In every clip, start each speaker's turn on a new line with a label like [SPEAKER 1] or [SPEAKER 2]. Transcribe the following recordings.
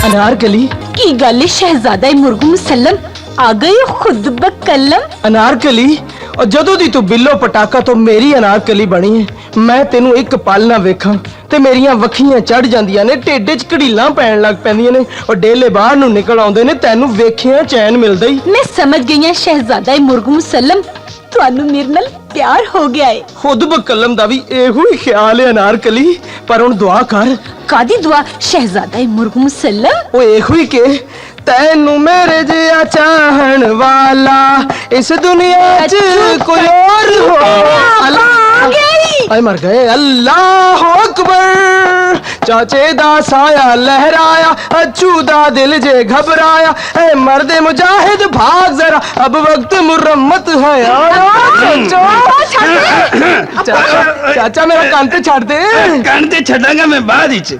[SPEAKER 1] अनारकली
[SPEAKER 2] की गल है शहजादा मुर्ग मुसल्लम आ गए हो खुद बकलम।
[SPEAKER 1] अनारकली और जदों दी तू बिल्लो पटाका तो मेरी अनारकली बनी है। मैं तेनू एक पल ना वेखां ते मेरियां वखियां चढ़ जांदियां ने, ढिड्ड च घड़ीलां पैण लग पैंदियां ने और डेले बाहर नू निकल आउंदे ने। तैनू वेखिया चैन मिलदा ही।
[SPEAKER 2] मैं समझ गई हां शहजादा मुर्ग मुसल्लम तुहानू मेरे नाल प्यार हो गया है।
[SPEAKER 1] खुद बकलम दा भी एहो ही ख्याल है अनारकली, पर हुण दुआ कर।
[SPEAKER 2] कादी दुआ शहजादा मुर्ग मुसल्लम?
[SPEAKER 1] ओ एहो ही के तैनू मेरे जिया चाहन वाला इस दुनिया च कोई और हो। अल्लाह मर गए। अल्लाह अकबर। चाचे दा साया लहराया, अच्छू दा दिल जे घबराया। ए मर्दे मुजाहिद भाग जरा, अब वक्त मुरम्मत है। चाचा मेरा कान ते छड़ दे।
[SPEAKER 3] कान ते छड़ांगा मैं बाद विच।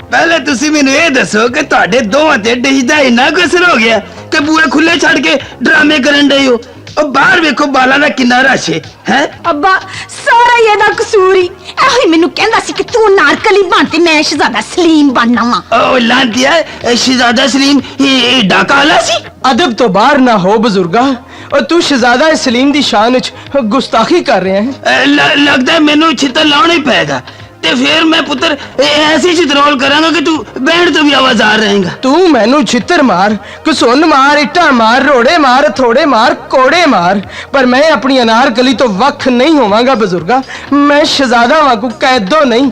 [SPEAKER 3] पहले तुसी मैनू ये दसो कि तुहाडे दोवां ते डिशदा इन्ना कसर हो गया कि बूहे खुले छड़ के ड्रामे करन डे हो। और बाहर वेखो बाला दा किन्ना रश है।
[SPEAKER 2] अब्बा सारा येदा कसूर ही एहो ही मैनू कहंदा सी कि तू अनारकली बन ते मैं शहजादा सलीम बनना वा।
[SPEAKER 3] ओ लांतिया शहजादा सलीम ये डाका आला सी।
[SPEAKER 1] अदब तो बाहर ना हो बुजुर्गा, और तू शहजादा सलीम दी शान च गुस्ताखी कर रहे हैं।
[SPEAKER 3] लगदा है मैनू छितर लाउणा ही पेगा ते फिर मैं पुत्र ऐसी चितरौल करांगा कि तू बैंड तो भी आवाज़ार रहेगा।
[SPEAKER 1] तू मैनू छितर मार, घसुन मार, इट्टा मार, रोड़े मार, थोड़े मार, कोड़े मार, पर मैं अपनी अनारकली तो वख नहीं होवांगा बुजुर्गा। मैं शहजादा वांगू कैदो नहीं।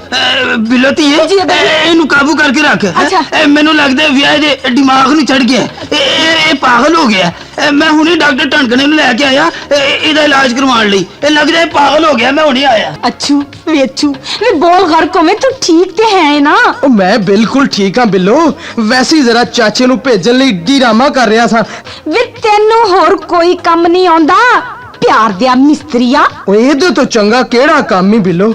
[SPEAKER 3] बिलोती है इनू काबू करके रख।
[SPEAKER 2] अच्छा।
[SPEAKER 3] मैनू लगदा है व्याह दे दिमाग नू चढ़ गया, ए पागल हो गया। मैं हुणे डॉक्टर टंकने नू लेके आया इहदा इलाज करवाउण लई। लगदा है पागल हो गया, मैं हुणे आया।
[SPEAKER 2] अच्छू वेचू वे बोल घर को मैं तू ठीक ते है ना?
[SPEAKER 1] ओ मैं बिल्कुल ठीक हां बिल्लो, वैसे ही जरा चाचे नू भेजण लई डीरामा कर रहा सा।
[SPEAKER 2] वे तेनू होर कोई काम नहीं आउंदा प्यार दिया मिस्त्रिया?
[SPEAKER 1] ओ इहदे तो चंगा केड़ा काम ही बिल्लो।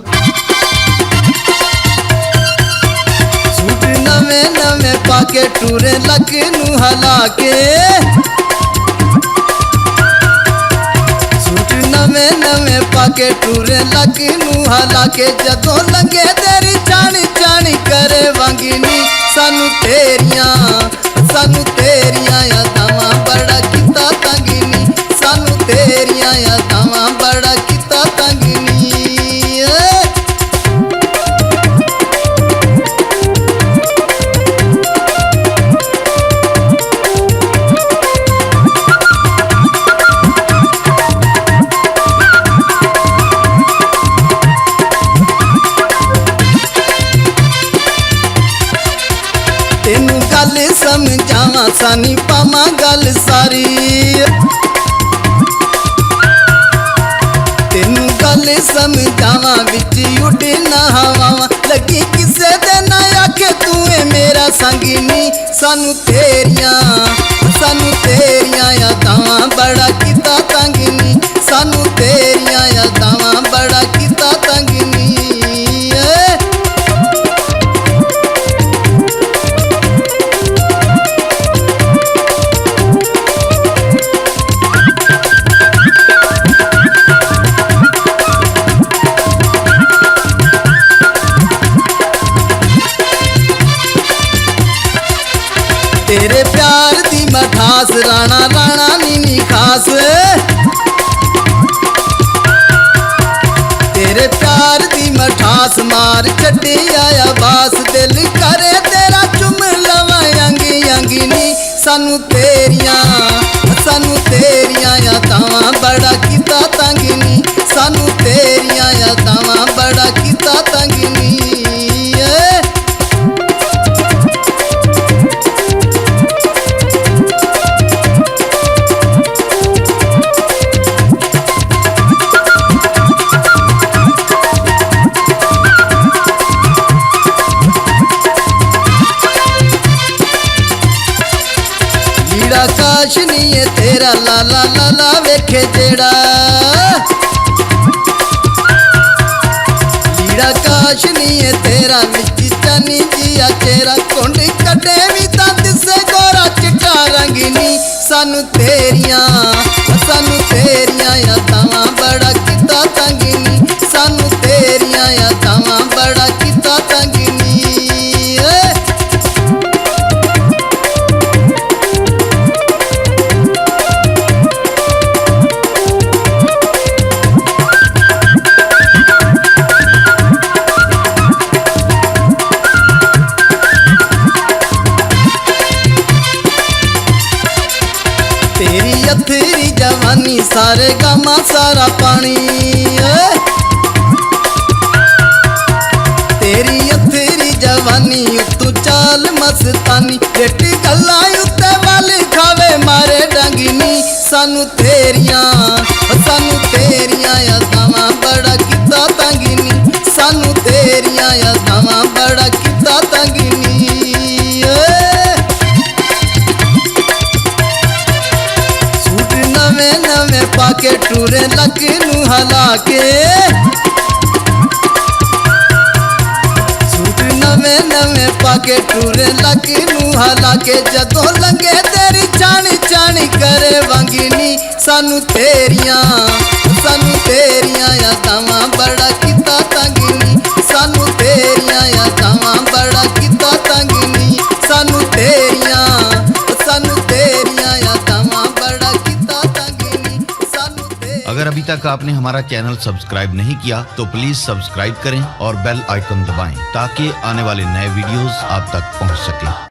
[SPEAKER 4] सूट नवे नवे पाके टूरे लक नू हला के, सूट नवे नवे पाके टूरे लक नू हला के, जदों लंघे तेरी चाणी चाणी करे वांगिनी। सानू तेरियां यादां बड़ा किता तंगिनी, सानू तेरियां यादां बड़ा किता तंगिनी। तेनू गल समझावा सानी पामा गल सारी, तेनू गल समझावा विच उड़े ना हवावा। लगी किसे दे ना आखे तू है मेरा संगिनी। सानू तेरियां यादां बड़ा किता तंगिनी, सानू तेरियां यादां बड़ा किता तंगिनी। तेरे प्यार दी मठास राणा राणा नी खास, तेरे प्यार दी मठास मार छड्डी आया बास। दिल करे तेरा चुम लवा अंगी अंगिनी। सानू तेरियां यादां बड़ा किता तंगिनी, सानू तेरियां यादां बड़ा किता तंगिनी। काश नहीं है तेरा लाला लाला वेखे जेड़ा, लीड़ा काश नहीं है तेरा मिची चनी जिया चेहरा। कुंड कटे भी दंद से गोरा चिट्टा रंगनी। सानू तेरियां यादां बड़ा किता तंगिनी, सानू तेरियां यादां बड़ा किता तंगिनी। सारे गामा सारा पानी तेरी अथेरी जवानी तू चाल मस्तानी जेट गल्ला उत्ते वाली खावे मारे डंगिनी सानू तेरियां यादावां बड़ा किता तंगिनी सानू तेरियां यादावां बड़ा किता तंगिनी सूट नवे नवे पाके टूरे लक नू हला के सूट नवे नवे पाके टूरे लक नू हला के जदों लंगे तेरी चाणी चाणी करे वांगिनी सानू तेरियां यादावां बड़ा किता तंगिनी सानू तेरियां यादावां बड़ा किता तंगिनी सानू तेरियां यादावां बड़ा किता तंगिनी सानू
[SPEAKER 5] अगर अभी तक आपने हमारा चैनल सब्सक्राइब नहीं किया तो प्लीज सब्सक्राइब करें और बेल आइकन दबाएं ताकि आने वाले नए वीडियोस आप तक पहुंच सकें।